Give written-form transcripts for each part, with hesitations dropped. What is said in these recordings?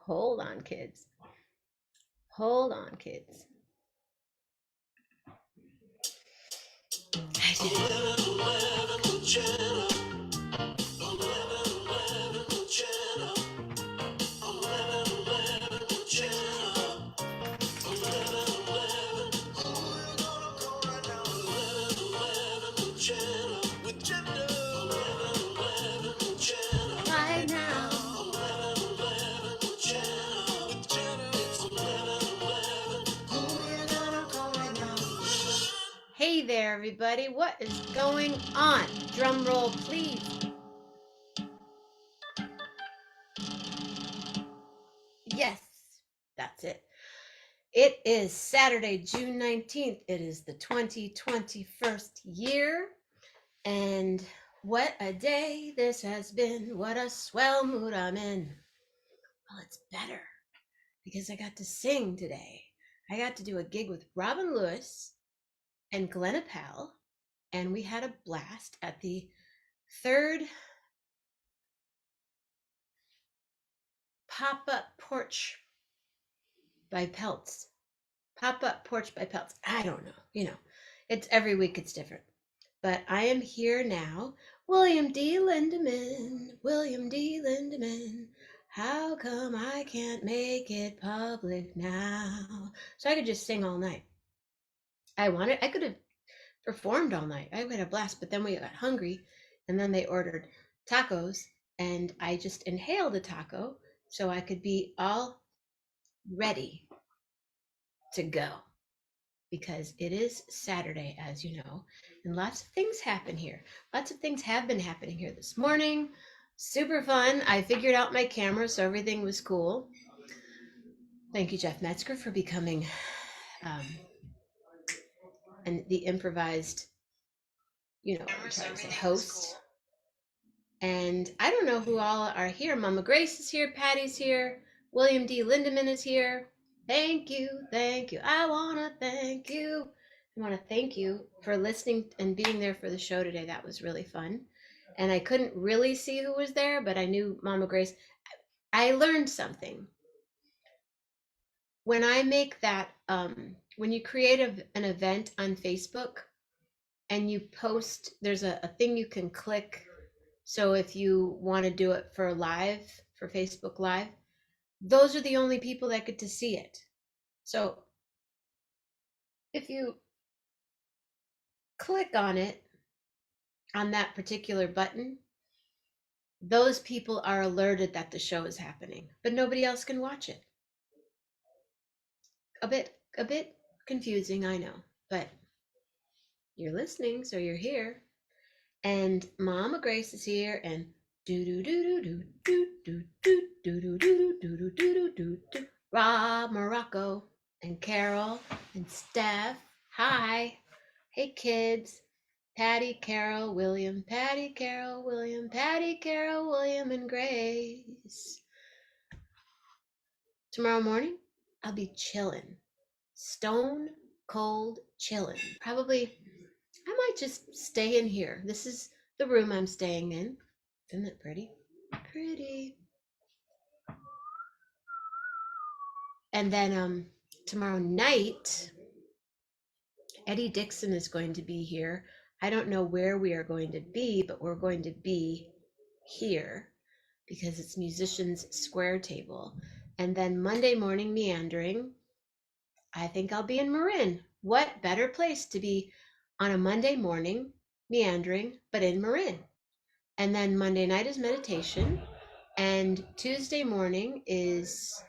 Hold on, kids. Hold on, kids. Right now. Hey there, everybody. What is going on? Drum roll, please. Yes, that's it. It is Saturday, June 19th. It is the 2021st year. And what a day this has been. What a swell mood I'm in. Well, it's better because I got to sing today. I got to do a gig with Robin Lewis and Glenn Appel, and we had a blast at the third pop-up porch by Peltz. Pop-up porch by Peltz. I don't know. It's every week it's different. But I am here now. William D. Lindemann. How come I can't make it public now? So I could just sing all night. I could have performed all night. I would have a blast, but then we got hungry, and then they ordered tacos, and I just inhaled a taco so I could be all ready to go, because it is Saturday, as you know, and lots of things happen here. Lots of things have been happening here this morning. Super fun. I figured out my camera, so everything was cool. Thank you, Jeff Metzger, for becoming and the improvised, host. And I don't know who all are here. Mama Grace is here. Patty's here. William D. Lindemann is here. Thank you. I want to thank you. I want to thank you for listening and being there for the show today. That was really fun. And I couldn't really see who was there, but I knew Mama Grace. I learned something. When I make that, when you create an event on Facebook and you post, there's a thing you can click. So if you want to do it for Facebook Live, those are the only people that get to see it. So if you click on it, on that particular button, those people are alerted that the show is happening, but nobody else can watch it. A bit confusing, I know, but you're listening, so you're here. And Mama Grace is here, and Rob, Morocco, and Carol, and Steph. Hi. Hey, kids. Patty, Carol, William, Patty, Carol, William, Patty, Carol, William, and Grace. Tomorrow morning, I'll be chilling. Stone cold chilling. Probably, I might just stay in here. This is the room I'm staying in. Isn't that pretty? Pretty. And then tomorrow night, Eddie Dixon is going to be here. I don't know where we are going to be, but we're going to be here because it's Musicians Square Table. And then Monday morning meandering, I think I'll be in Marin. What better place to be on a Monday morning meandering, but in Marin? And then Monday night is meditation. And Tuesday morning is,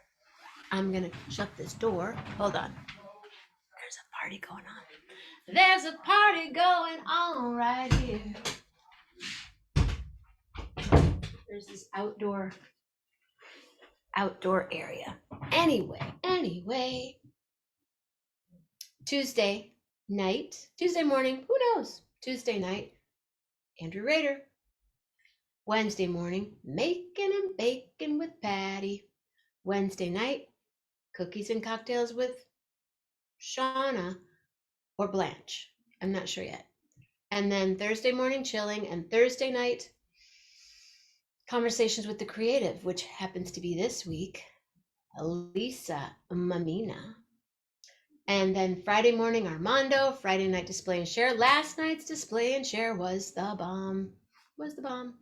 I'm going to shut this door. Hold on. There's a party going on. There's a party going on right here. There's this outdoor area. Anyway. Tuesday morning, who knows? Tuesday night, Andrew Rader. Wednesday morning, making and baking with Patty. Wednesday night, cookies and cocktails with Shauna or Blanche. I'm not sure yet. And then Thursday morning, chilling, and Thursday night, Conversations with the Creative, which happens to be this week. Lisa Mamina. And then Friday morning, Armando. Friday night display and share. Last night's display and share was the bomb. Was the bomb.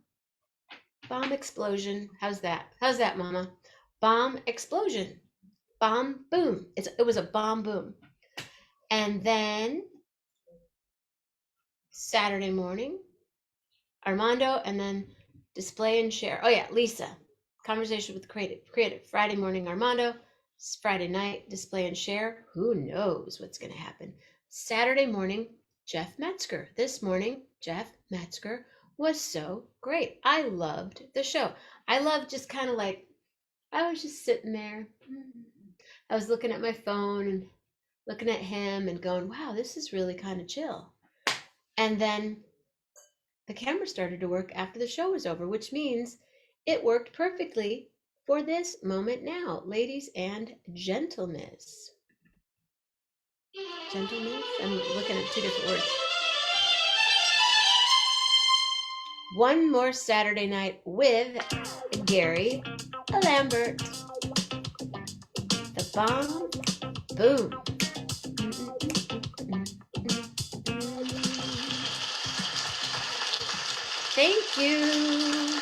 Bomb explosion. How's that? How's that, Mama? Bomb explosion. Bomb boom. It was a bomb boom. And then Saturday morning, Armando, and then display and share. Oh yeah, Lisa. Conversation with creative. Creative. Friday morning, Armando. Friday night, display and share. Who knows what's going to happen? Saturday morning, Jeff Metzger. This morning, Jeff Metzger was so great. I loved the show. I loved just kind of like, I was just sitting there. I was looking at my phone and looking at him and going, wow, this is really kind of chill. And then the camera started to work after the show was over, which means it worked perfectly for this moment now, ladies and gentlemen. Gentlemen? I'm looking at two different words. One more Saturday night with Gary Lambert. The bomb, boom. Thank you.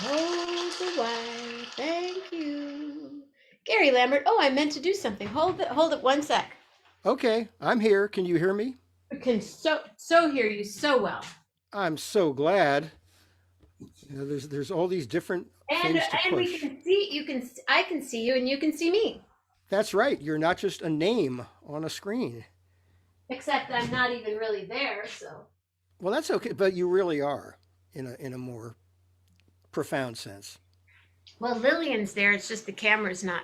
Hold the wire. Thank you. Gary Lambert. Oh, I meant to do something. Hold it 1 sec. Okay, I'm here. Can you hear me? I can so hear you so well. I'm so glad. There's all these different And things to we push. can see I can see you and you can see me. That's right. You're not just a name on a screen. Except I'm not even really there, so. Well, that's okay, but you really are in a more profound sense. Well, Lillian's there. It's just the camera's not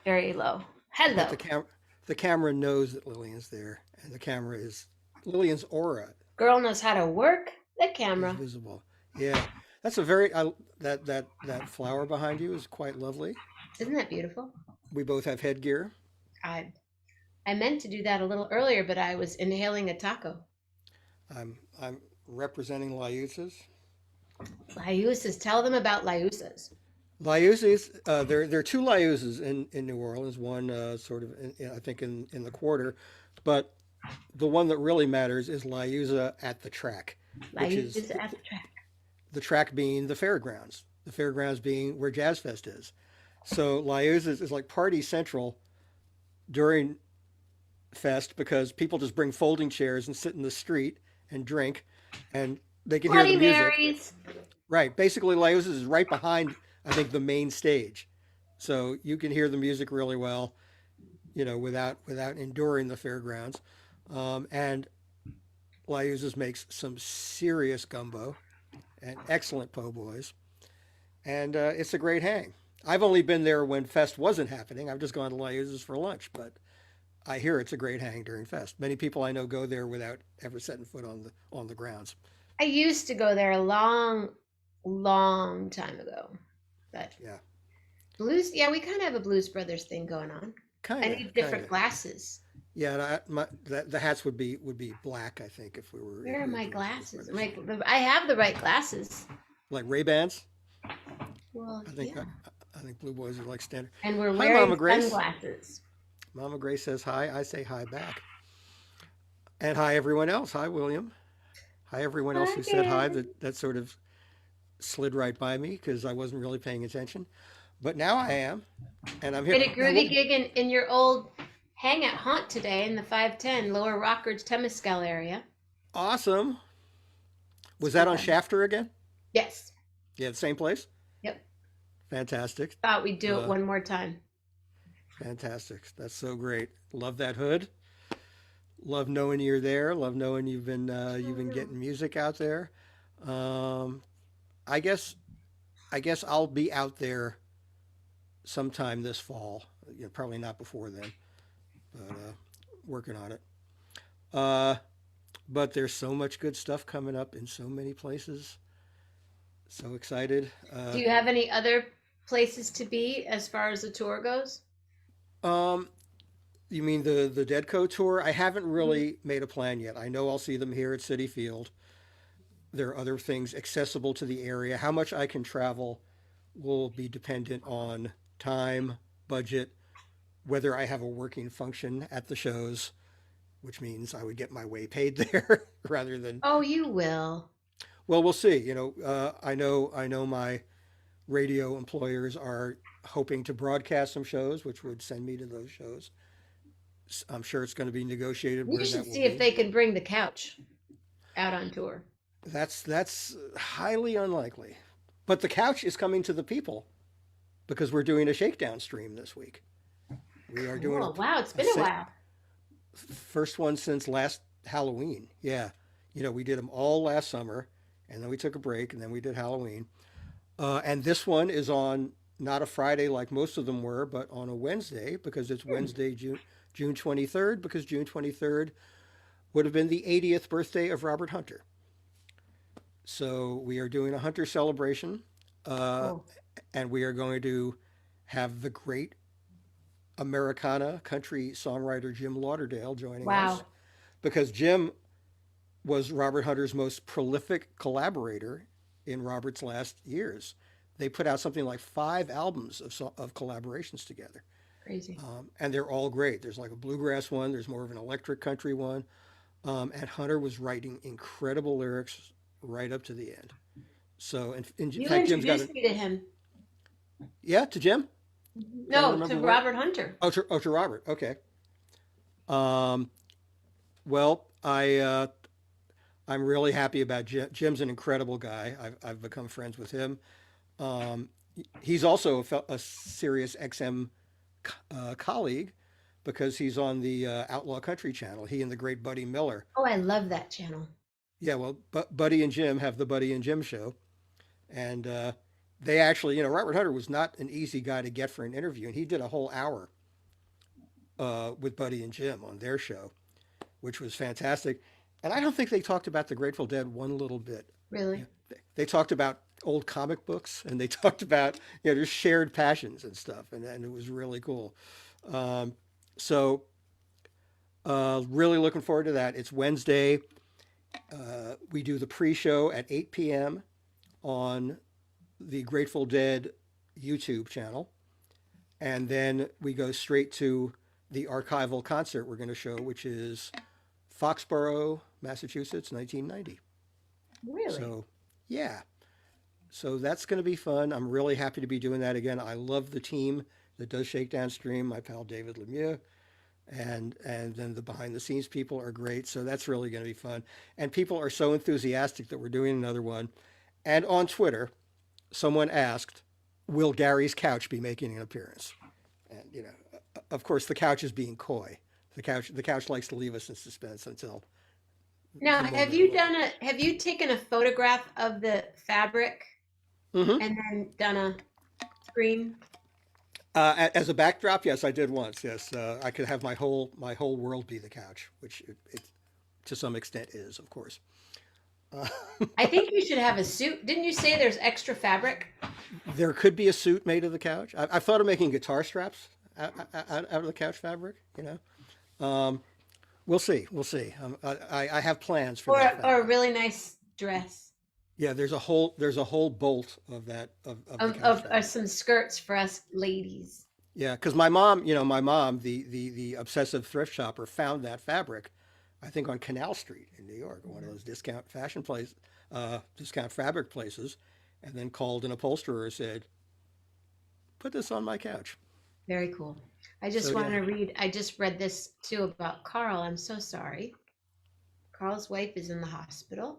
very low. But Hello. the camera knows that Lillian's there, and the camera is Lillian's aura Girl knows how to work the is camera. visible. Yeah, that's a very that flower behind you is quite lovely. Isn't that beautiful? We both have headgear. I I meant to do that a little earlier, but I was inhaling a taco. I'm representing Layusas. Layusas. Tell them about Layusas. Layuzas, there are two Layuzas in New Orleans. One sort of, I think, in the quarter, but the one that really matters is Layuza at the track, which is Layusas at the track. the track being the fairgrounds. The fairgrounds being where Jazz Fest is. So Layuzas is like party central during fest because people just bring folding chairs and sit in the street and drink, and they can hear the Bloody music. Marys. Right. Basically, Laos is right behind, I think, the main stage, so you can hear the music really well, without enduring the fairgrounds. And Laouzes makes some serious gumbo and excellent po' boys, and it's a great hang. I've only been there when Fest wasn't happening. I've just gone to Laouzes for lunch, but I hear it's a great hang during Fest. Many people I know go there without ever setting foot on the grounds. I used to go there a long, long time ago. But Yeah, blues, yeah, we kind of have a Blues Brothers thing going on. I kind of, need kind different of. glasses. Yeah, and the hats would be black. I think if we were Where are my doing the Blues glasses? Brothers thing. I have the right glasses. Like Ray Bans. Well, I think yeah. I think Blue Boys are like standard. And we're Hi, wearing Mama Grace. sunglasses. Mama Grace says hi. I say hi back. And hi everyone else. Hi William. Hi everyone else Hi, who said hi. Gary. That sort of slid right by me because I wasn't really paying attention. But now I am, and I'm here. Did a And groovy gig in your old hangout haunt today in the 510 Lower Rockridge Temescal area. awesome. Was that Super on fun. Shafter again? Yes. Yeah, the same place. Yep. Fantastic. Thought we'd do it Uh, one more time. Fantastic. That's so great. Love that hood. Love knowing you're there. Love knowing you've been getting music out there. Um, I guess I guess I'll be out there sometime this fall. Probably not before then, but working on it. Uh, but there's so much good stuff coming up in so many places. So excited. Do you have any other places to be as far as the tour goes? Um, you mean the Deadco tour? I haven't really made a plan yet. I know I'll see them here at City Field. There are other things accessible to the area. How much I can travel will be dependent on time, budget, whether I have a working function at the shows, which means I would get my way paid there rather than, Oh, you will. well, we'll see. I know my radio employers are hoping to broadcast some shows, which would send me to those shows. I'm sure it's going to be negotiated You where should that will see if be. they can bring the couch out on tour. That's highly unlikely. But the couch is coming to the people because we're doing a shakedown stream this week. We are doing Cool. Wow, it's a been a while. first one since last Halloween. Yeah, we did them all last summer, and then we took a break, and then we did Halloween. And this one is on not a Friday like most of them were, but on a Wednesday because it's Hmm. Wednesday, June 23rd, because June 23rd would have been the 80th birthday of Robert Hunter. So we are doing a Hunter celebration, uh, Cool. and we are going to have the great Americana country songwriter Jim Lauderdale joining us Wow. because Jim was Robert Hunter's most prolific collaborator in Robert's last years. They put out something like 5 albums of collaborations together. Crazy. And they're all great. There's like a bluegrass one, there's more of an electric country one. And Hunter was writing incredible lyrics right up to the end. So, in You fact, Jim's got introduced a, me to him. yeah, to Jim? Trying to No, to remember where? Robert Hunter. Oh, to Robert. Okay. Um, well, I'm really happy about Jim. Jim's an incredible guy. I've become friends with him. Um, he's also a Sirius XM colleague because he's on the Outlaw Country channel. He and the great Buddy Miller. Oh, I love that channel. Yeah, well, Buddy and Jim have the Buddy and Jim show, and they actually, Robert Hunter was not an easy guy to get for an interview, and he did a whole hour with Buddy and Jim on their show, which was fantastic. And I don't think they talked about the Grateful Dead one little bit. Really? Yeah, they talked about old comic books and they talked about just shared passions and stuff, and it was really cool. Um, so really looking forward to that. It's Wednesday. We do the pre-show at 8 p.m. on the Grateful Dead YouTube channel, and then we go straight to the archival concert we're going to show, which is Foxborough, Massachusetts, 1990. Really? So, yeah. So that's going to be fun. I'm really happy to be doing that again. I love the team that does Shakedown Stream. My pal David Lemieux, and then the behind the scenes people are great. So that's really going to be fun. And people are so enthusiastic that we're doing another one. And on Twitter, someone asked, "Will Gary's couch be making an appearance?" And of course, the couch is being coy. The couch likes to leave us in suspense until Now, the have moment. you have you taken a photograph of the fabric Mm-hmm. and then done a screen? As a backdrop, yes, I did once. Yes, I could have my whole world be the couch, which it to some extent is, of course. Uh, I think you should have a suit. Didn't you say there's extra fabric? there could be a suit made of the couch. I've thought of making guitar straps out of the couch fabric. Um, we'll see. We'll see. I have plans for Or that or a fabric. really nice dress Yeah, there's a whole bolt of that of the couch of fabric. some skirts for us ladies. Yeah, because my mom, the obsessive thrift shopper, found that fabric, I think on Canal Street in New York, one of those discount fabric places, and then called an upholsterer and said, "Put this on my couch." Very cool. I So just want yeah. to read. I just read this too about Carl. I'm so sorry. Carl's wife is in the hospital.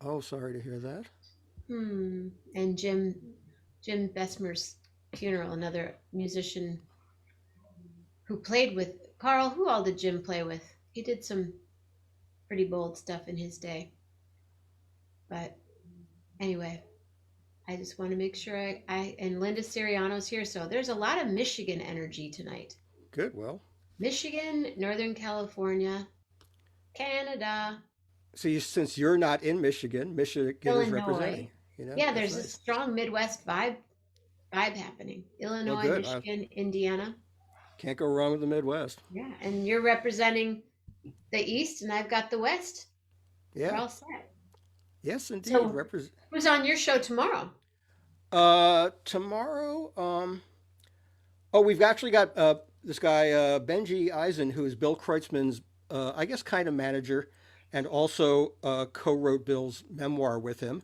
Oh, sorry to hear that. And Jim Besmer's funeral, another musician who played with Carl. Who all did Jim play with? He did some pretty bold stuff in his day. But anyway, I just want to make sure I and Linda Siriano's here. So there's a lot of Michigan energy tonight. Good. Well, Michigan, Northern California, Canada, see, since you're not in Michigan, Michigan is Illinois. representing. Yeah, That's there's a nice. strong Midwest vibe happening. Well, Illinois, good. I Michigan, Indiana. can't go wrong with the Midwest. Yeah, and you're representing the East, and I've got the West. We're Yeah. all set. Yes, indeed. So, who's on your show tomorrow? Tomorrow. Oh, we've actually got this guy Benji Eisen, who is Bill Kreutzmann's, I guess, kind of manager, and also co-wrote Bill's memoir with him.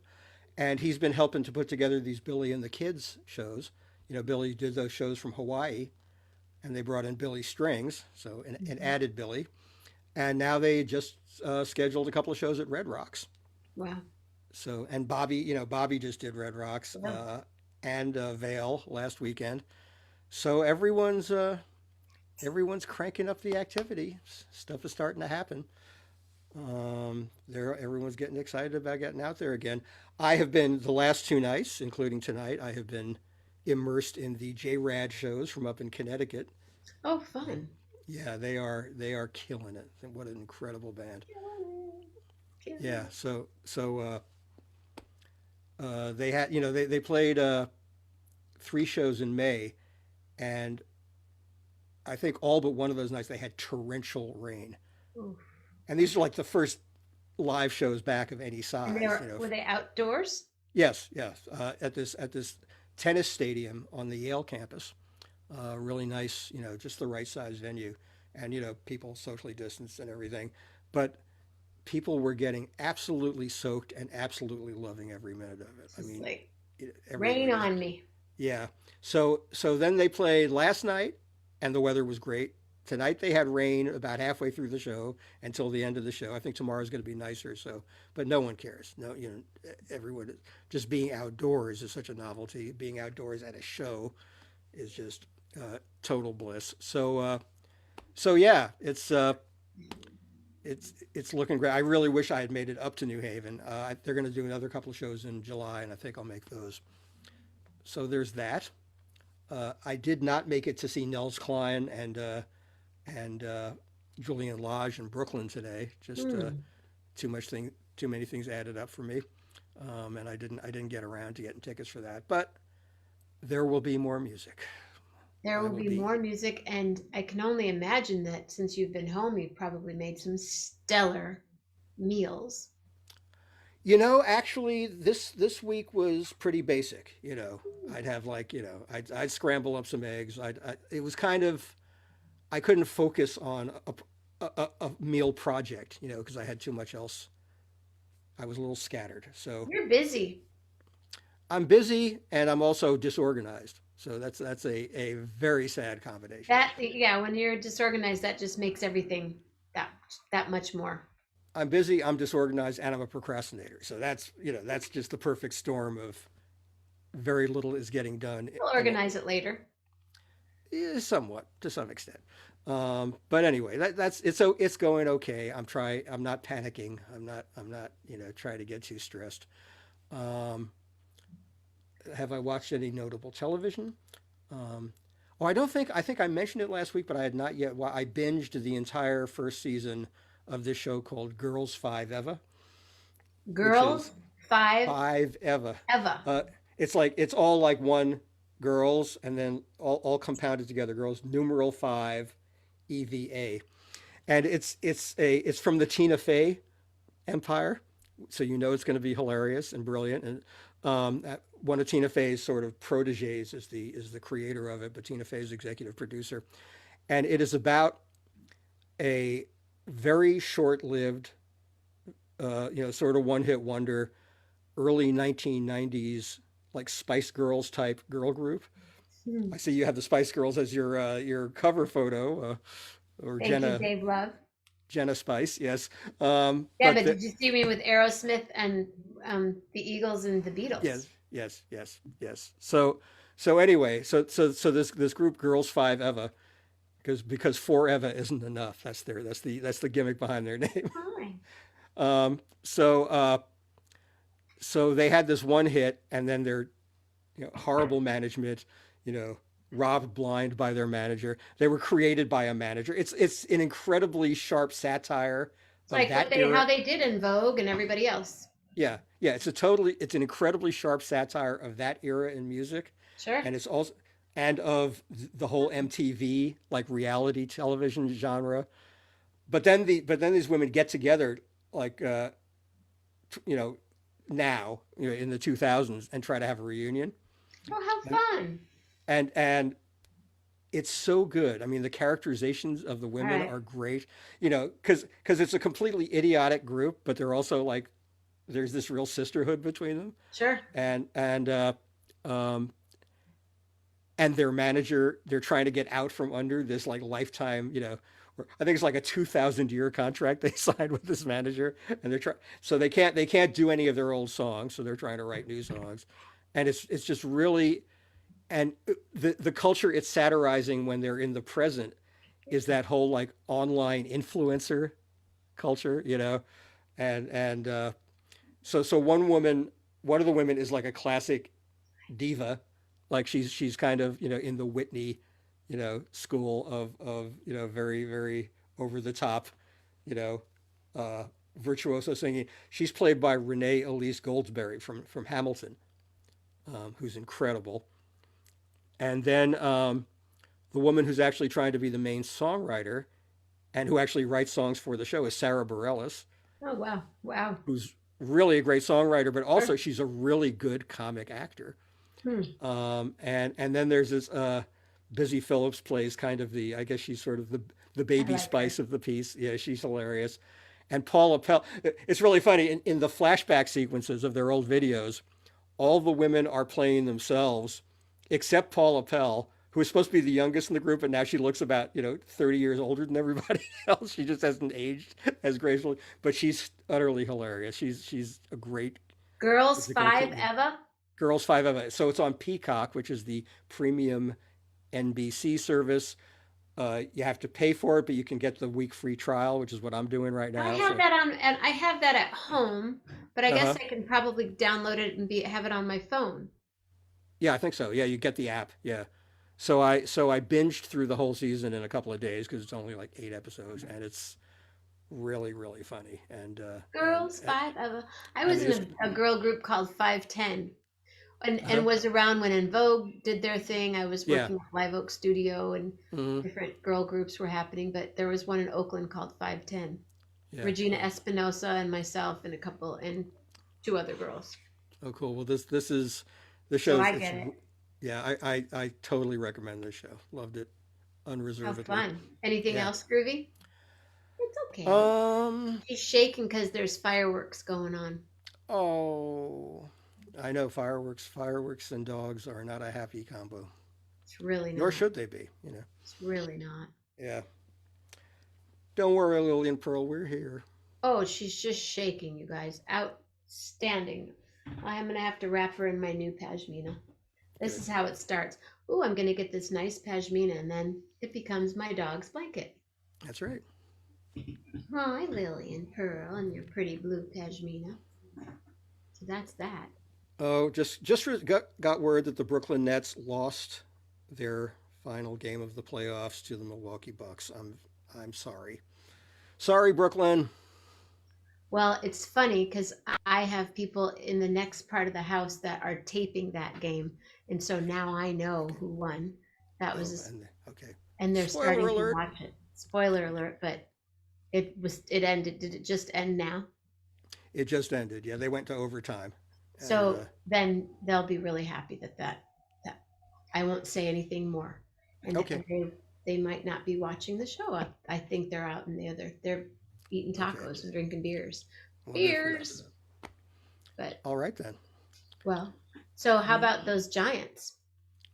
And he's been helping to put together these Billy and the Kids shows. You know, Billy did those shows from Hawaii, and they brought in Billy Strings, so an Mhm. added Billy. And now they just scheduled a couple of shows at Red Rocks. Wow. So and Bobby, Bobby just did Red Rocks Yeah. and Vale last weekend. So everyone's cranking up the activity. Stuff is starting to happen. Everyone's getting excited about getting out there again. I have been the last 2 nights, including tonight. I have been immersed in the J Rad shows from up in Connecticut. Oh, Um, fun. yeah, they are killing it. What an incredible band. Killing it. Killing Yeah, it. they had they played 3 shows in May, and I think all but one of those nights they had torrential rain. Ooh. And these are like the first live shows back of any And they size. were they outdoors? Yes, yes, at this tennis stadium on the Yale campus. Really nice, just the right size venue, and people socially distanced and everything, but people were getting absolutely soaked and absolutely loving every minute of it. I Just mean, like rain everyone just on me. yeah. So then they played last night, and the weather was great. Tonight they had rain about halfway through the show until the end of the show. I think tomorrow's going to be nicer. So, but no one cares. No, everyone just being outdoors is such a novelty. Being outdoors at a show is just total bliss. So yeah, it's looking great. I really wish I had made it up to New Haven. They're going to do another couple of shows in July, and I think I'll make those. So there's that. I did not make it to see Nels Klein and Julian Lage in Brooklyn today. Just Hmm. too many things added up for me, and I didn't get around to getting tickets for that. But there will be more music. There I will will be be. more music, and I can only imagine that since you've been home, you've probably made some stellar meals. Actually, this week was pretty basic. I'd have like I'd scramble up some eggs. It was kind of I couldn't focus on a meal project, because I had too much else. I was a little scattered. So You're busy. I'm busy and I'm also disorganized. So that's a very sad combination. That yeah, when you're disorganized, that just makes everything that that much more. I'm busy, I'm disorganized, and I'm a procrastinator. So that's just the perfect storm of very little is getting done, We'll and organize it later. somewhat to some extent. But anyway, it's going okay. I'm not panicking. I'm not trying to get too stressed. Um, have I watched any notable television? Um, oh, I think I mentioned it last week, but I had not yet. I binged the entire first season of this show called Girls Five Eva, which Girls, is five, Five Eva. Eva. Uh, it's all like one girls, and then all compounded together. Girls numeral five EVA, and it's from the Tina Fey empire, so it's going to be hilarious and brilliant. And one of Tina Fey's sort of proteges is the creator of it, but Tina Fey's executive producer, and it is about a very short-lived, sort of one-hit wonder, early 1990s like Spice Girls type girl group. Hmm. I see you have the Spice Girls as your cover photo, or Thank you, Jenna Dave Love. Spice, yes. Yeah, But but did you see me with Aerosmith and the Eagles and the yes, Beatles? yes, yes, yes. So anyway, so this group, Girls Five Eva, because four Eva isn't enough. That's the gimmick behind their name. Hi. Um, so uh, so they had this one hit, and then their horrible management, you know, robbed blind by their manager. They were created by a manager. It's an incredibly sharp satire It's of like that what they how era. they did in Vogue and everybody else. Yeah, yeah. It's an incredibly sharp satire of that era in music, Sure. and it's also and of the whole MTV like reality television genre. But then these women get together like you know now in the 2000s and try to have a reunion. Oh, how And fun. and it's so good. I mean, the characterizations of the All women right. are great. You know, because it's a completely idiotic group, but they're also like there's this real sisterhood between them, Sure. and um, and their manager, they're trying to get out from under this like lifetime, you know, I think it's like a 2,000 year contract they signed with this manager, and they're trying, so they can't do any of their old songs, so they're trying to write new songs, and it's just really, and the culture it's satirizing when they're in the present is that whole like online influencer culture, you know, and so one of the women is like a classic diva, like she's kind of in the Whitney, school of very very over the top, you know, uh, virtuoso singing. She's played by Renee Elise Goldsberry from Hamilton, who's incredible. And then the woman who's actually trying to be the main songwriter and who actually writes songs for the show is Sarah Bareilles, Oh, wow. Wow. who's really a great songwriter, but also Sure. she's a really good comic actor. Hmm. And then there's this Busy Phillips plays kind of the, I guess she's sort of the I baby like her. spice of the piece. Yeah, she's hilarious. And Paula Pell, it's really funny in the flashback sequences of their old videos, all the women are playing themselves except Paula Pell, who is supposed to be the youngest in the group, and now she looks about 30 years older than everybody else. She just hasn't aged as gracefully, but she's utterly hilarious. She's a great Girls she's a great Five kid. Eva. Girls Five of It. So it's on Peacock, which is the premium NBC service. You have to pay for it, but you can get the week free trial, which is what I'm doing right I now. have So, that on, and I have that at home, but I uh guess huh. I can probably download it and have it on my phone. Yeah, I think so. Yeah, you get the app. Yeah. So I binged through the whole season in a couple of days because it's only like 8 episodes, and it's really really funny. Girls Five Eva. I I was mean it's in a girl group called 510, and uh was around when En Vogue did their thing. I was yeah. working at Live Oak Studio, and Hmm. different girl groups were happening. But there was one in Oakland called 510. Yeah. Regina Espinosa and myself and a couple and two other girls. Oh, cool. Well, this is the So show's I it's get it. yeah. I totally recommend this show. Loved it How unreservedly. fun. Anything Yeah. else, Groovy? It's okay. Um. She's shaking because there's fireworks going on. Oh, I know fireworks and dogs are not a happy combo. It's really Nor not. should they be. You know. It's really not. Yeah. Don't worry, Lillian Pearl. We're here. Oh, she's just shaking, you guys. Outstanding. I'm going to have to wrap her in my new pashmina. This Good. is how it starts. Ooh, I'm going to get this nice pashmina, and then it becomes my dog's blanket. That's right. Hi, Lily and Pearl, and your pretty blue pashmina. So that's that. Oh, got word that the Brooklyn Nets lost their final game of the playoffs to the Milwaukee Bucks. I'm sorry. Sorry, Brooklyn. Well, it's funny because I have people in the next part of the house that are taping that game, and so now I know Okay. who won. That was, Oh, and okay. and they're Spoiler starting to alert. watch it. Spoiler alert, but it ended. Did it just end now? It just ended. Yeah, they went to overtime. And So then they'll be really happy that I won't say anything more, and okay. they might not be watching the show. I think they're out in the other. They're eating Okay. tacos and drinking beers. Wonder if we have Beers. enough. But All right then. well, so how Mm. about those Giants?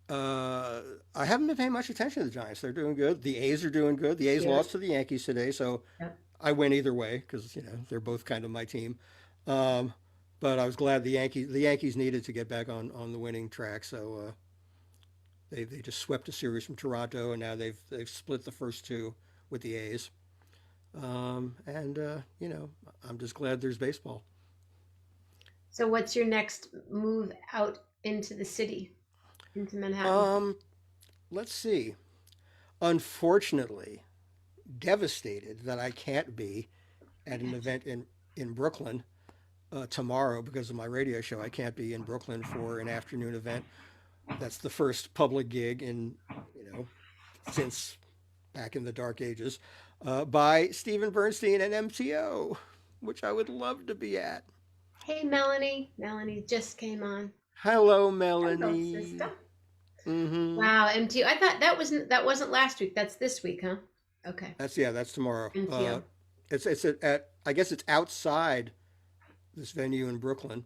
Uh, I haven't been paying much attention to the Giants. They're doing good. The A's are doing good. The A's Cute. lost to the Yankees today, so Yep. I win either way because they're both kind of my team. Um, but I was glad the Yankees needed to get back on the winning track. So they just swept a series from Toronto, and now they've split the first two with the A's. And I'm just glad there's baseball. So what's your next move out into the city, into Manhattan? Um, let's see. Unfortunately, devastated that I can't be I at an got you. event in Brooklyn tomorrow because of my radio show. I can't be in Brooklyn for an afternoon event. That's the first public gig in you know since back in the dark ages by Stephen Bernstein and MTO, which I would love to be at. Hey, Melanie. Melanie just came on. Hello, Hello, sister. Melanie. Mm-hmm. Wow, MTO. I thought that wasn't last week. That's this week, huh? Okay. That's tomorrow. MTO. It's at I guess it's outside this venue in Brooklyn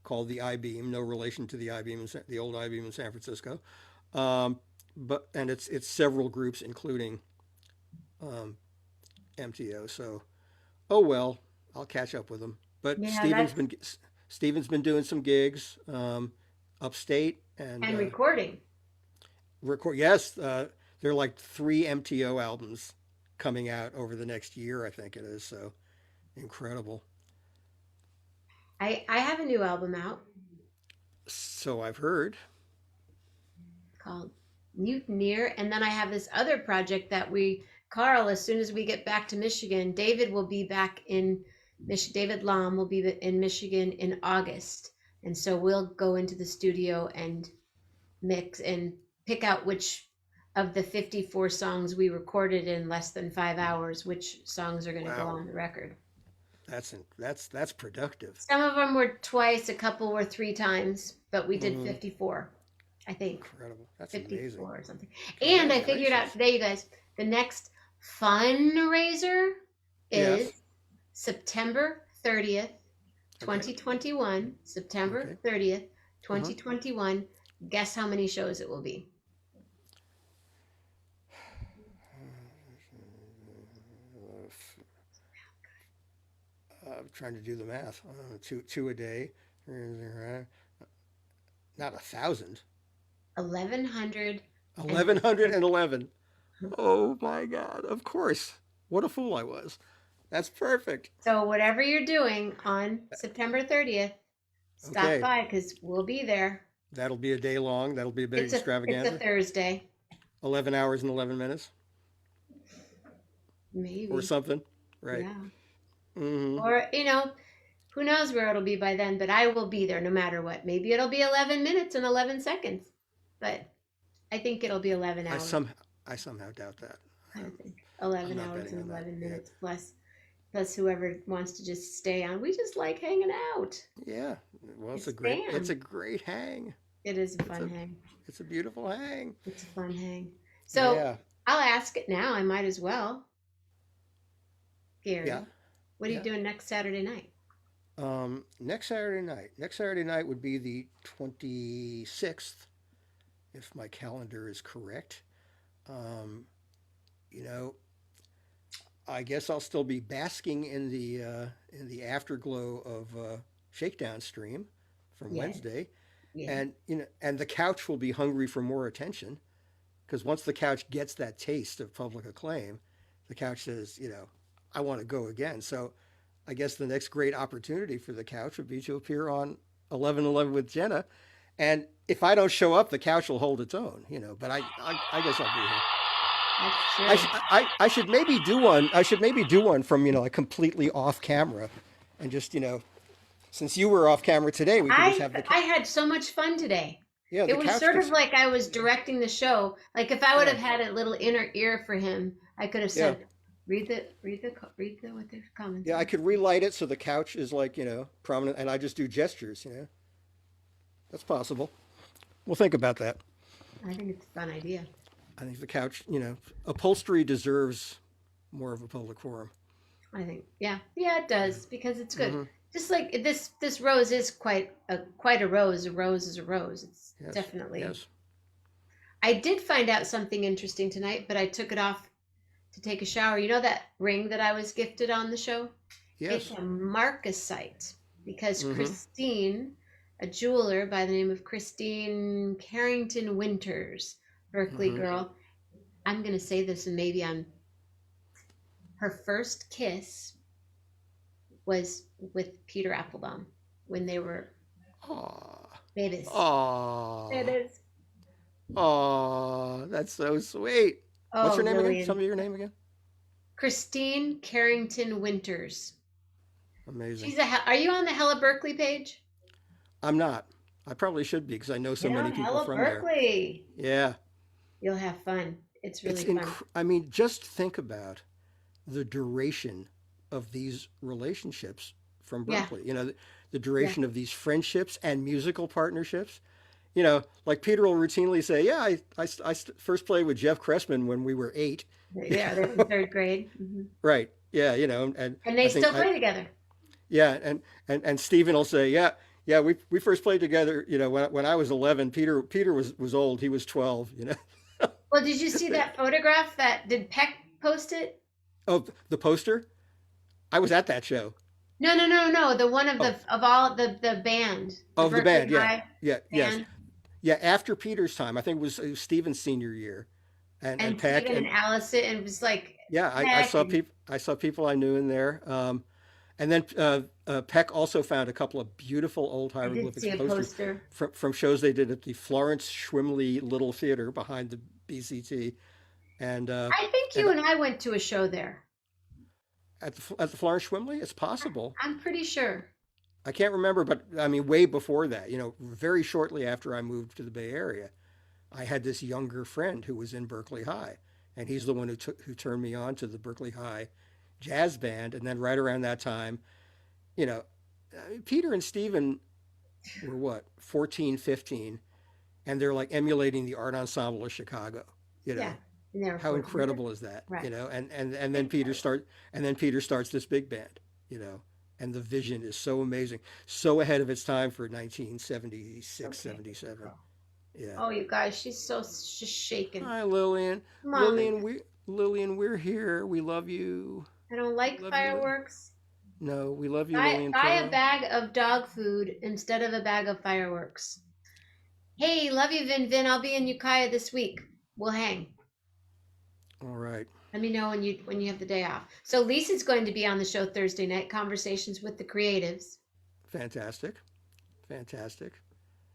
called the I Beam. No relation to the I Beam, the old I Beam in San Francisco. Um, but and it's several groups, including um, MTO. So oh well, I'll catch up with them. But Yeah, that's Steven's been doing some gigs upstate and and recording. record. Yes, there are like three MTO albums coming out over the next year. I think it is so incredible. I have a new album out So I've heard. called Mutineer, and then I have this other project that Carl, as soon as we get back to Michigan, David will be back in Michigan. David Lam will be in Michigan in August, and so we'll go into the studio and mix and pick out which of the 54 songs we recorded in less than 5 hours, which songs are going to go Wow, on the record. that's productive. Some of them were twice, a couple were three times, but we did Mm, 54, I think. incredible. That's amazing. 54 or something. And I figured out Congratulations. today, you guys, the next fundraiser is Yes. September 30th, Okay. 2021. September Okay. 30th, Uh-huh. 2021. Guess how many shows it will be? I'm trying to do the math. Two a day. Not 1,000. 1100 and 1,111. Oh my God! Of course. What a fool I was. That's perfect. so whatever you're doing on September 30th, stop Okay. by because we'll be there. That'll be a day long. That'll be a big It's a extravaganza. Thursday, 11 hours and 11 minutes or maybe. something. Right. Yeah. Mm-hmm. Or, who knows where it'll be by then, but I will be there no matter what. Maybe it'll be 11 minutes and 11 seconds, but I think it'll be 11 I hours. some I somehow doubt that. I Um, think I'm 11 not hours betting and on that 11 yet. minutes plus whoever wants to just stay on. We just like hanging out. Yeah. Well, It's it's a fun. great hang. It is a It's fun a hang. it's a beautiful hang. It's a fun hang. So Yeah. I'll ask it now. I might as well. Yeah. Gary, what are you Yeah. doing next Saturday night? Next Saturday night. Next Saturday night would be the 26th, if my calendar is correct. Um, you know, I guess I'll still be basking in the afterglow of Shakedown stream from Yeah, Wednesday, yeah. and and the couch will be hungry for more attention because once the couch gets that taste of public acclaim, the couch says, I want to go again. So I guess the next great opportunity for the couch would be to appear on 11:11 with Jenna, and if I don't show up, the couch will hold its own. But I guess I'll be here. That's I, true. sh- I should maybe do one. I should maybe do one from like completely off camera, and just since you were off camera today, we could just have I had so much fun today. the It was couch sort could of like I was directing the show. Like if I would yeah have had a little inner ear for him, I could have yeah said, read the what the comments yeah I are." could relight it so the couch is like prominent, and I just do gestures. That's possible. We'll think about that. I think it's a fun idea. I think the couch, upholstery deserves more of a public forum. I think, yeah, yeah, it does because it's good. Mm-hmm. Just like this rose is quite a rose. A rose is a rose. It's Yes, definitely. yes. I did find out something interesting tonight, but I took it off to take a shower. You know that ring that I was gifted on the show? It's Yes. a Marcasite because Mm-hmm. Christine, a jeweler by the name of Christine Carrington Winters, Berkeley Mm-hmm. girl. I'm going to say this and maybe her first kiss was with Peter Applebaum when they were Aw. babies. It Aw. is. Aw. That's so sweet. What's Oh, your name again? Tell Lillian. me your name again. Christine Carrington Winters. Amazing. Are you on the Hella Berkeley page? I'm not. I probably should be because I know so Get many on people Hella from there. Berkeley. Yeah. You'll have fun. It's It's really fun. I mean, just think about the duration of these relationships from Yeah, Berkeley. The yeah, duration of these friendships and musical partnerships. like Peter will routinely say, "Yeah, first played with Jeff Cressman when we were 8." Yeah, they're in third grade. Right. Yeah, and And they I think still play together. yeah, and Stephen will say, "Yeah, yeah, we first played together, when I was 11. Peter was old. He was 12." Well, did you see that photograph that did Peck post it? Oh, the poster? I was at that show. No, no, no, no. The one of Oh, all the band, the of the Berkeley band. Yeah. High Yeah, yes. band, Yeah, after Peter's time. I think it was Stephen's senior year. And and Peck Steven and and Allison, and it was like yeah, I Peck saw and people I knew in there. And then Peck also found a couple of beautiful old I did hieroglyphics see a posters poster. from shows they did at the Florence Schwimley Little Theater behind the BCT, and I think and you and I went to a show there. at the Florence Schwimley, it's possible. I'm pretty sure. I can't remember, but I mean, way before that, very shortly after I moved to the Bay Area, I had this younger friend who was in Berkeley High, and he's the one who turned me on to the Berkeley High jazz band. And then right around that time, you know, Peter and Stephen were what, 14, 15, and they're like emulating the art ensemble of Chicago. You Yeah, know, and they were how 14. incredible is that? Right. And then Peter starts this big band. You know, and the vision is so amazing, so ahead of its time for Okay. 1976, 77. Cool. Yeah. Oh, you guys, she's shaking. Hi, Lillian. Mommy, Lillian, we're here. We love you. I don't like Love you. fireworks. No, we love you, Buy Lillian buy a Pillow. bag of dog food instead of a bag of fireworks. Hey, love you, Vin Vin. I'll be in Ukiah this week. We'll hang. All right. Let me know when you have the day off. So Lisa's going to be on the show Thursday night, Conversations with the Creatives. Fantastic. Fantastic.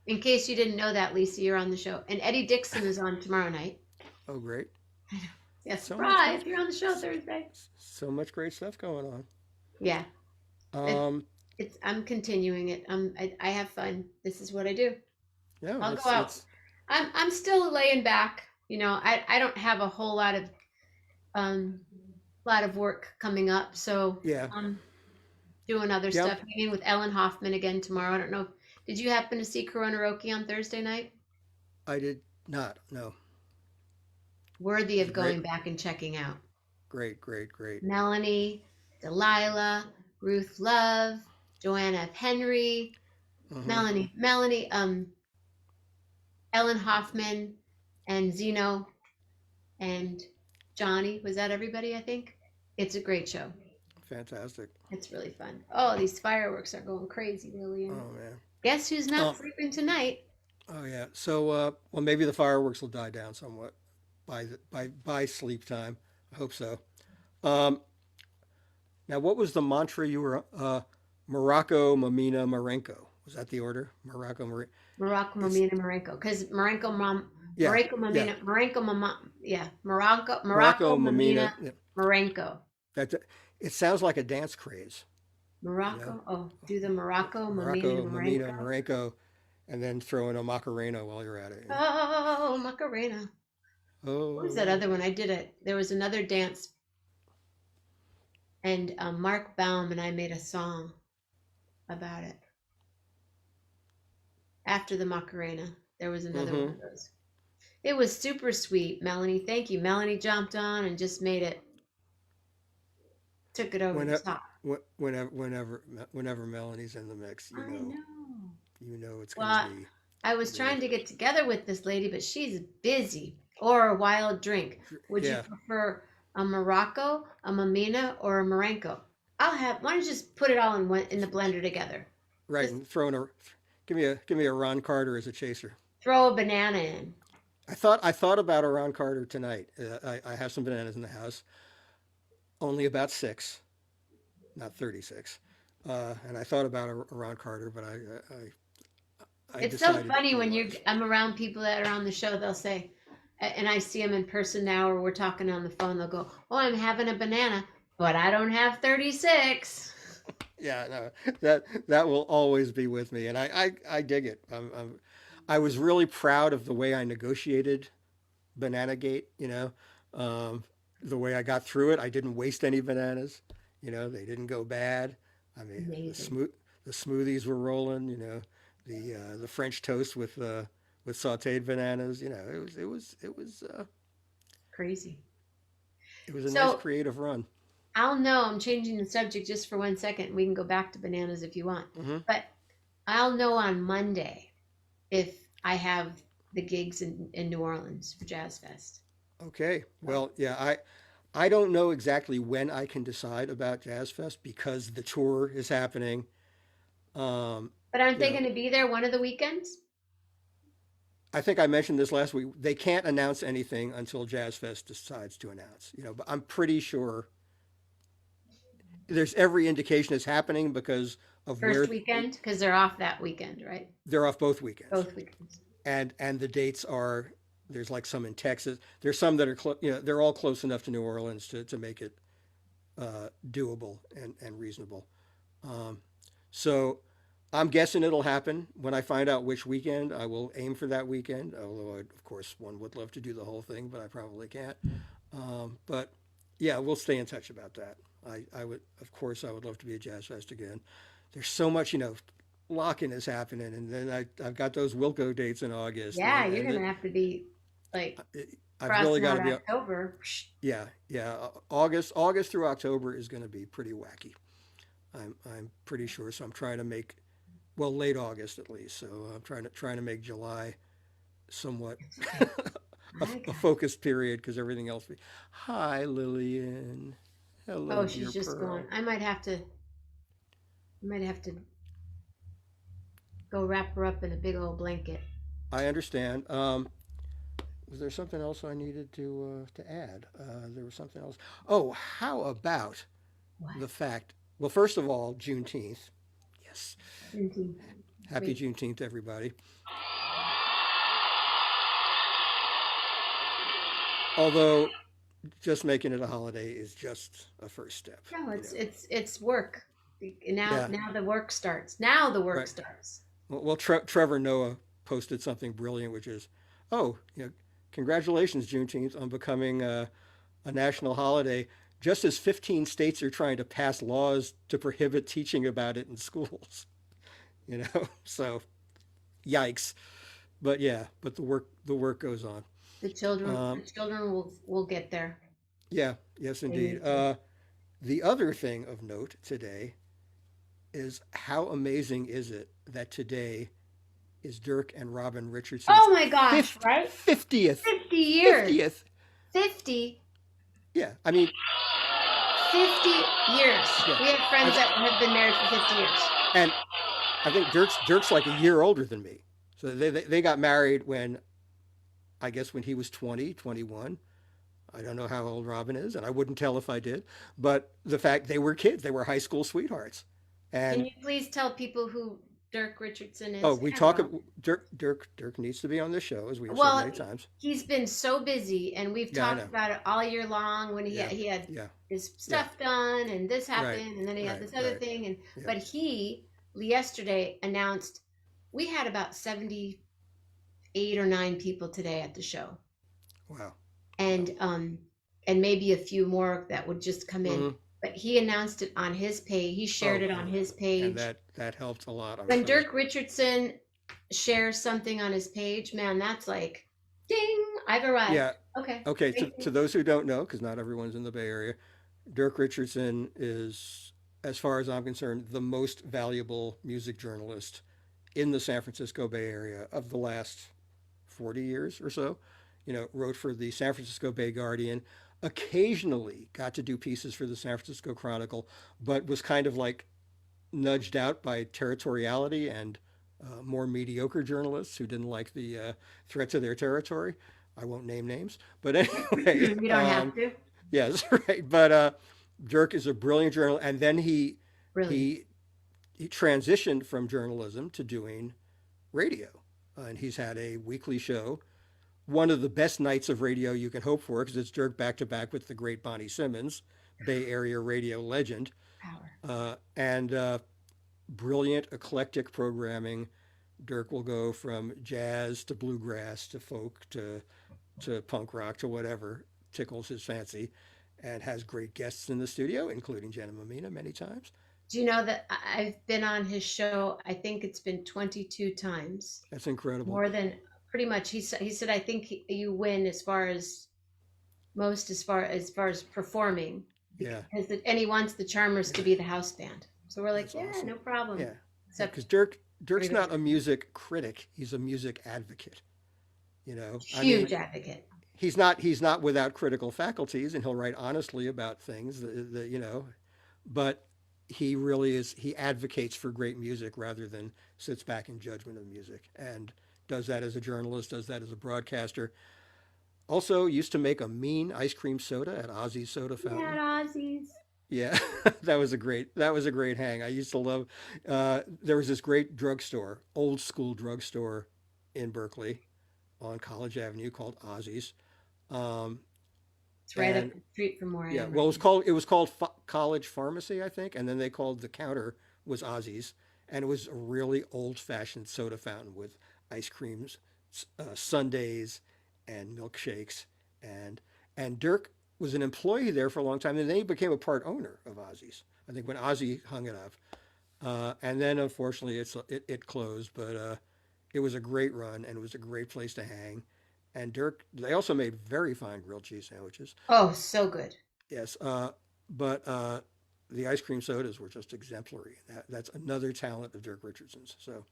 In case you didn't know that, Lisa, you're on the show. And Eddie Dixon is on tomorrow night. Oh, great. Yeah, So much surprise! great, You're on the show Thursday. so much great stuff going Yeah, on. it, it's. I'm continuing it. I have fun. This is what I do. No, I'll go it's out. it's I'm still laying back. I don't have a whole um lot of work coming up, so yeah, I'm doing other yeah. stuff. Meeting with Ellen Hoffman again tomorrow. I don't know. Did you happen to see Corona Roki on Thursday night? I did not. No, Worthy it was of great, going back and checking out. great. Melanie, Delilah, Ruth Love, Joanna F. Henry, Hmm. Melanie, Ellen Hoffman, and Zeno and Johnny. Was that everybody? I think it's a great show. Fantastic. It's really fun. Oh, these fireworks are going crazy, Lillian. Oh man. Guess who's not Um. sleeping tonight? Oh yeah. So well, maybe the fireworks will die down somewhat by sleep time. I hope so. Um. Now, what was the mantra you were Morocco, Mamina, Marenko? Was that the order? Morocco, Morocco, It's Mamina, Marenko. Because yeah, yeah. Marenko, Mama, yeah, Morocco, Morocco, Mamina, Mamina. Yeah. Marenko. That it sounds like a dance craze. You know, Morocco. Oh, do the Morocco, Mamina, Morocco, Mamina, Marenko. Marenko, and then throw in a Macarena while you're at it. Oh, Macarena. What was that Oh, other one? There was another dance, and Mark Baum and I made a song about it after the Macarena. There was another one mm-hmm. of those. It was super sweet, Melanie. Thank you. Melanie jumped on and just took it over the Whenever, top. whenever Melanie's in the mix, I know. it's going to Well, be I was great. trying to get together with this lady, but she's busy. Or a wild drink. Would you Yeah, prefer a Morocco, a Mamina, or a Marenko? Why don't you just put it all in the blender together? right. Just And throw in a give me a Ron Carter as a chaser. throw a banana in. I thought about a Ron Carter tonight. I have some bananas in the house, only about 6, not 36. And I thought about a Ron Carter, but I It's so decided funny when otherwise. I'm around people that are on the show, they'll say, and I see them in person now, or we're talking on the phone, they'll go, "Oh, I'm having a banana, but I don't have 36." Yeah, no, that will always be with me, and I dig it. I was really proud of the way I negotiated Banana Gate. Um, the way I got through it. I didn't waste any bananas. They didn't go bad. I mean, Amazing. the smoothies were rolling. The French toast with with sautéed bananas. Crazy. It was a nice So creative run. I'll know, I'm changing the subject just for 1 second. We can go back to bananas if you want. Hmm. But I'll know on Monday if I have the gigs in New Orleans for Jazz Fest. Okay. So, Well, yeah, I don't know exactly when I can decide about Jazz Fest because the tour is happening. Um, but aren't you they know, going to be there one of the weekends? I think I mentioned this last week. They can't announce anything until Jazz Fest decides to announce. But I'm pretty sure there's every indication it's happening because of First where weekend? Because they're off that weekend, right? they're off both weekends, Both weekends. and the dates are there's like some in Texas. There's some that are they're all close enough to New Orleans to make it doable and reasonable. Um, so I'm guessing it'll happen. When I find out which weekend, I will aim for that weekend. Although, of course, one would love to do the whole thing, but I probably can't. But yeah, we'll stay in touch about that. I would, of course, I would love to be at Jazz Fest again. There's so much, lock-in is happening, and then I've got those Wilco dates in August, Yeah, you're going to have to be like I've really crossing got out to be. October. Yeah, yeah. August through October is going to be pretty wacky. I'm pretty sure. So I'm trying to make late August at least. So I'm trying to make July somewhat My a God. focused period because everything else. Hi, Lillian. Hello, Oh, dear she's just gone. Pearl. I might have to go wrap her up in a big old blanket. I understand. Was there something else I needed to add? There was something else. Oh, how about What? the fact? Well, first of all, Juneteenth. Yes, Juneteenth. happy Wait. Juneteenth, everybody. Although just making it a holiday is just a first step. No, You it's know. it's it's work. Now Yeah. now the work starts. Now the work Right. starts. Trevor Noah posted something brilliant, which is, oh, congratulations, Juneteenth, on becoming a national holiday. Just as 15 states are trying to pass laws to prohibit teaching about it in schools. So yikes. But yeah, but the work goes on. The children the Um, children will get there. yeah, yes, They indeed. need to. The other thing of note today is how amazing is it that today is Dirk and Robin Richardson's Oh my gosh, right? 50th 50 years. 50th. 50 Yeah, I mean, 50 years. yeah, We have friends I, that have been married for 50 years. and I think Dirk's like a year older than me. So they got married when I guess when he was 20, 21. I don't know how old Robin is, and I wouldn't tell if I did. But the fact they were kids, they were high school sweethearts. Can And you please tell people who Dirk Richardson oh, is? we And talk. Rob. Dirk needs to be on this show, as we have said Well, many times. he's been so busy, and we've Yeah, I talked know. about it all year long. When Yeah, he had yeah, his yeah. stuff done, and this Right, happened, and then he had right, this other right. thing, and Yeah. but he yesterday announced we had about 78 or 9 people today at the show, Wow. Wow. and maybe a few more that would just come in. Hmm. But he announced it on his page. He shared Oh, it on his and page. that helped a lot, I'm When sure. Dirk Richardson shares something on his page, man, that's like, ding, I've arrived. Yeah. Okay, Okay. To, thank you. to those who don't know, because not everyone's in the Bay Area, Dirk Richardson is, as far as I'm concerned, the most valuable music journalist in the San Francisco Bay Area of the last 40 years or so. Wrote for the San Francisco Bay Guardian, occasionally got to do pieces for the San Francisco Chronicle, but was kind of like nudged out by territoriality and more mediocre journalists who didn't like the threat to their territory. I won't name names, but anyway, We don't have to. yes, right. But Dirk is a brilliant journalist, and then Brilliant. he he transitioned from journalism to doing radio, and he's had a weekly show. One of the best nights of radio you can hope for because it's Dirk back to back with the great Bonnie Simmons, Bay Area radio legend, Power. and brilliant eclectic programming. Dirk will go from jazz to bluegrass to folk to punk rock to whatever tickles his fancy, and has great guests in the studio, including Jenna Mammina many times. Do you know that I've been on his show? I think it's been 22 times, That's incredible. more than pretty much. He said, I think you win as far as most, as far as performing, Yeah, and he wants the Charmers to be the house band. So we're like, that's yeah, awesome. no problem. Yeah, yeah, Except because Dirk's everybody, not a music critic; he's a music advocate. I mean, huge advocate. he's not without critical faculties, and he'll write honestly about things. But he really is. He advocates for great music rather than sits back in judgment of music, and does that as a journalist, does that as a broadcaster. Also, used to make a mean ice cream soda at Ozzy's Soda Yeah, Fountain. Aussies. Yeah, that was a great hang. I used to love. There was this great drugstore, old school drugstore, in Berkeley on College Avenue called Ozzy's. Um, It's right up and the street from where I yeah, am well, right it was called College Pharmacy, I think, and then they called the counter was Ozzy's, and it was a really old fashioned soda fountain with ice creams, sundaes, and milkshakes, and and Dirk was an employee there for a long time, and then he became a part owner of Ozzy's. I think when Ozzy hung it up, and then unfortunately it closed, but it was a great run and it was a great place to hang. And Dirk, they also made very fine grilled cheese sandwiches. now. Oh, so good. Yes, but the ice cream sodas were just exemplary. That's another talent of Dirk Richardson's. So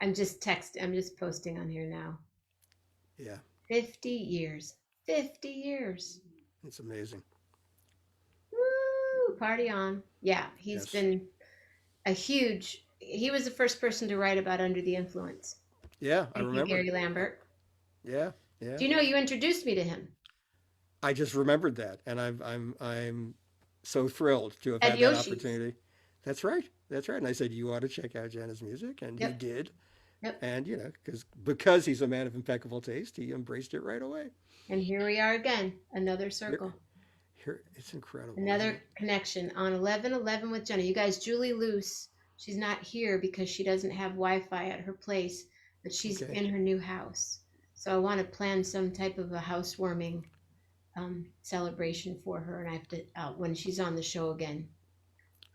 I'm just posting on here now. yeah, 50 years. 50 years. it's amazing. Woo! Party on. Yeah, he's Yes, been he was the first person to write about Under the Influence. yeah, I Thank you, remember. Gary Lambert. Yeah, yeah. Do you know you introduced me to him I just remembered that, and I'm so thrilled to have at had that Yoshi's? opportunity. That's right. That's right. And I said you ought to check out Jenna's music, and he Yep, did. yep. And because he's a man of impeccable taste, he embraced it right away. And here we are again, another Here, circle, here, it's incredible, isn't another it? connection on 11/11 with Jenna. You guys, Julie Luce, she's not here because she doesn't have Wi-Fi at her place, but she's Okay, in her new house. So I want to plan some type of a housewarming celebration for her, and I have to when she's on the show again.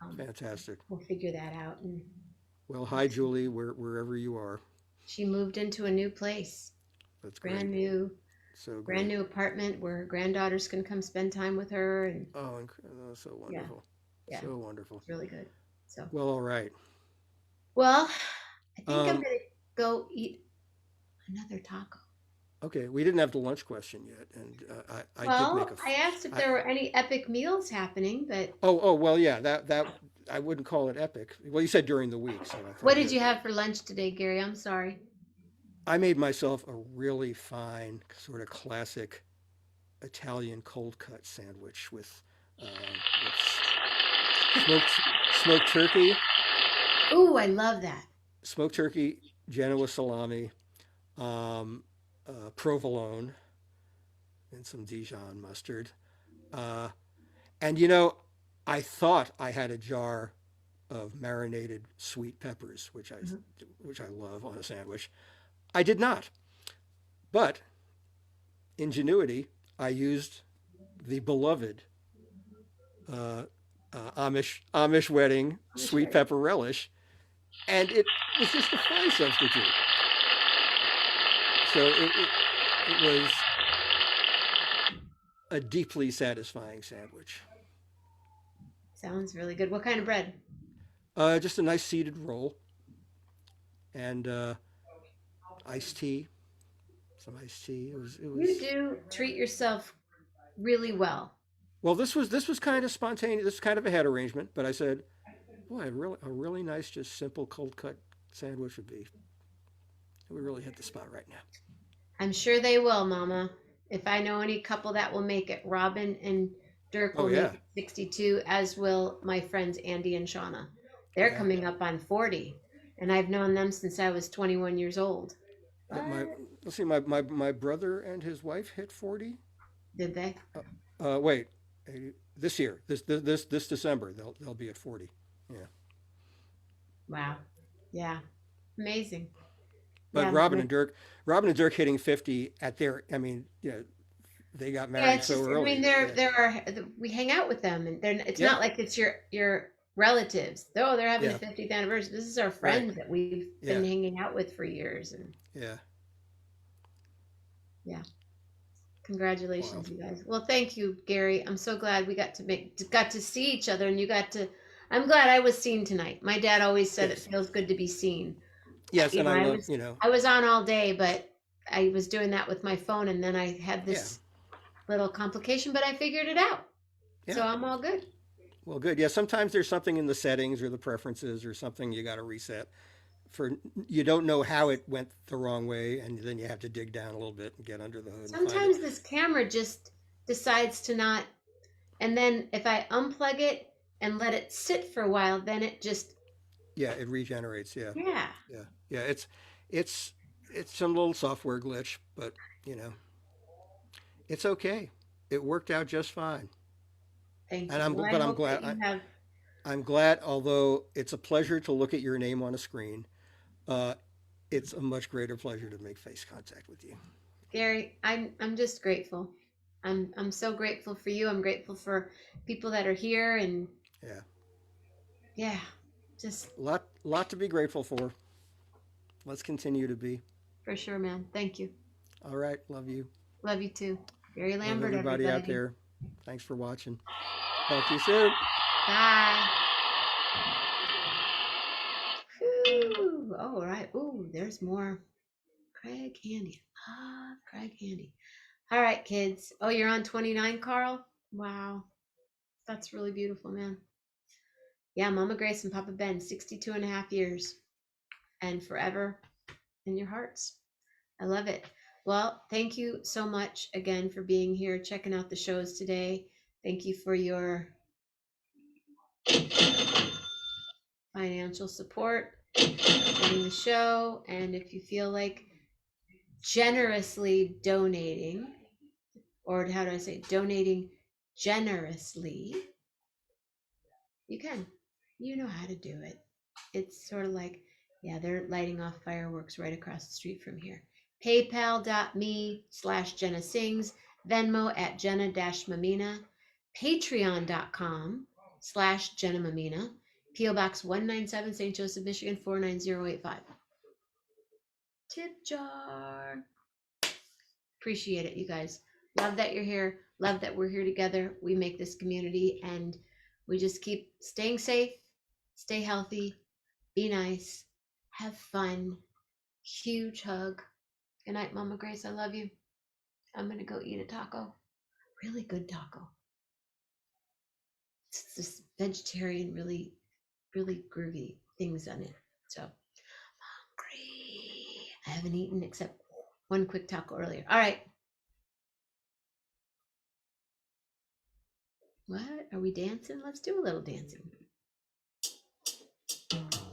Um, fantastic. we'll figure that out. And Well, hi, Julie, wherever you are. she moved into a new place, That's great. brand new, So brand great. new apartment where her granddaughters can come spend time with her. And Oh, so yeah, wonderful. yeah, So wonderful. it's really good. So, Well, all right. well, I think I'm Um, gonna go eat another taco. okay, we didn't have the lunch question yet, and I did make a. Well, I asked if I, there were any epic meals happening, but well, yeah, that I wouldn't call it epic. Well, you said during the week, so I what thought did that you have for lunch today, Gary? I'm sorry. I made myself a really fine, sort of classic Italian cold cut sandwich with smoked smoked turkey, Ooh, I love that. smoked turkey, Genoa salami, um, provolone, and some Dijon mustard. Uh, and I thought I had a jar of marinated sweet peppers, Mhm. which I love on a sandwich. I did not, but ingenuity, I used the beloved uh, Amish wedding I'm sweet sure. pepper relish, and it was just a fine substitute. So it was a deeply satisfying sandwich. Sounds really good. What kind of bread? Just a nice seeded roll and iced tea, some iced tea. It You was do treat yourself really well. well. This was kind of spontaneous. This is kind of a head arrangement, but I said, boy, a really nice, just simple cold cut sandwich would be. It would really hit the spot right now. I'm sure they will, Mama. If I know any couple that will make it, Robin and Dirk Oh will make yeah, it 62, as will my friends Andy and Shauna. They're yeah. coming up on 40, and I've known them since I was 21 years old. Yeah, my What? let's see, my brother and his wife hit 40. Did they? Wait, this year, this December, they'll be at 40. Yeah, Wow. Yeah. Amazing. but Yeah. Robin and Dirk hitting 50 at their. I mean, they got Yeah, married it's so just, I mean, early. Yeah, we hang out with them, and it's yeah, not like it's your relatives. Oh, they're having the yeah, 50th anniversary. This is our right. friends that we've Yeah, been hanging out with for years. And yeah. Yeah. Wild. Congratulations, you guys. Well, thank you, Gary. I'm so glad we got to see each other, and you got to. I'm glad I was seen tonight. My dad always said it Yes. feels good to be seen. Yes, You and know, I I love, was I was on all day, but I was doing that with my phone, and then I had yeah, this little complication, but I figured it out, so yeah. I'm all good. Well, good. Yeah, sometimes there's something in the settings or the preferences or something you got to reset. For you don't know how it went the wrong way, and then you have to dig down a little bit and get under the hood and find it. Sometimes this camera just decides to not, and then if I unplug it and let it sit for a while, then it just, Yeah, it regenerates. Yeah, yeah. yeah, yeah. It's it's some little software glitch, but you know, it's okay. It worked out just fine, Thank and you. Well, I but I'm hope that glad. you have. I'm glad. Although it's a pleasure to look at your name on a screen, uh, it's a much greater pleasure to make face contact with you. Gary, I'm just grateful. I'm so grateful for you. I'm grateful for people that are here, and Yeah, yeah, just lot to be grateful for. Let's continue to be. for sure, man. Thank you. All right, love you. Love you too. Gary Love Lambert, everybody out everybody. there. Thanks for watching. Talk to you soon. Bye. Whew. All right. Ooh, there's more Craig Handy. Ah, Craig Handy. All right, kids. Oh, you're on 29, Carl? Wow. That's really beautiful, man. Yeah, Mama Grace and Papa Ben, 62 and a half years and forever in your hearts. I love it. Well, thank you so much again for being here, checking out the shows today. Thank you for your financial support during the show. And if you feel like generously donating, or how do I say, donating generously, you can. You know how to do it. It's sort of like, yeah, they're lighting off fireworks right across the street from here. PayPal.me/Jenna Sings, Venmo at Jenna-Mammina, Patreon.com/Jenna Mammina, P.O. Box 197, St. Joseph, Michigan 49085. Tip jar. Appreciate it, you guys. Love that you're here. Love that we're here together. We make this community, and we just keep staying safe, stay healthy, be nice, have fun. Huge hug. Good night, Mama Grace. I love you. I'm going to go eat a taco. Really good taco. It's this vegetarian, really, really groovy things on it. So hungry. I haven't eaten except one quick taco earlier. All right. What? Are we dancing? Let's do a little dancing.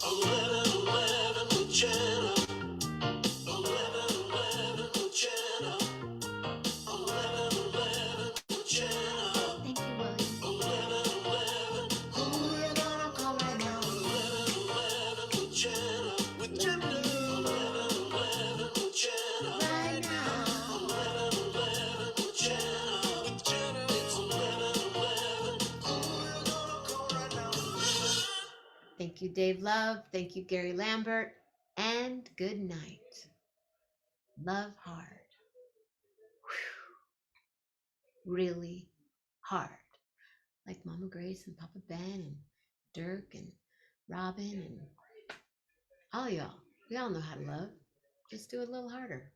11, with Jenna. 11, with Jenna. 11, with Jenna. Thank you, William. 11, who you gonna call right now? 11, with Jenna. With Jenna. 11, with Jenna. Right now. 11, with Jenna. With Jenna. It's 11, who you gonna call right now? Thank you, Dave Love. Thank you, Gary Lambert. And good night. Love hard. Really hard. Like Mama Grace and Papa Ben and Dirk and Robin and all y'all. We all know how to love. Just do it a little harder.